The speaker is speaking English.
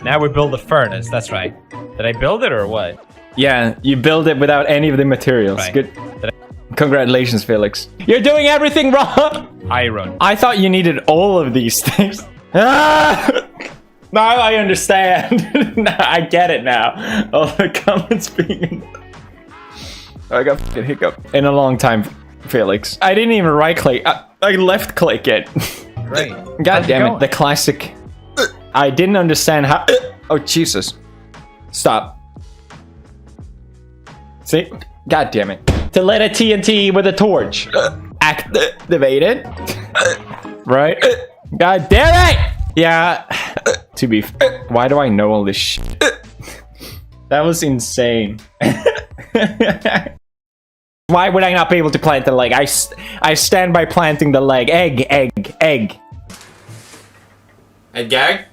Now we build a furnace. That's right. Did I build it or what? Yeah, you build it without any of the materials. Right. Good. Congratulations, Felix. You're doing everything wrong! Iron. I thought you needed all of these things. Ah! Now I understand. I get it now. All the comments being... I got fucking hiccup. In a long time, Felix. I didn't even right click. I left click it. Great. God damn it, the classic. I didn't understand how... Oh, Jesus. Stop. See? God damn it. To let a TNT with a torch. Activated. Right? God damn it! Yeah. To be... Why do I know all this shit? That was insane. Why would I not be able to plant the leg? I stand by planting the leg. Egg. A gag?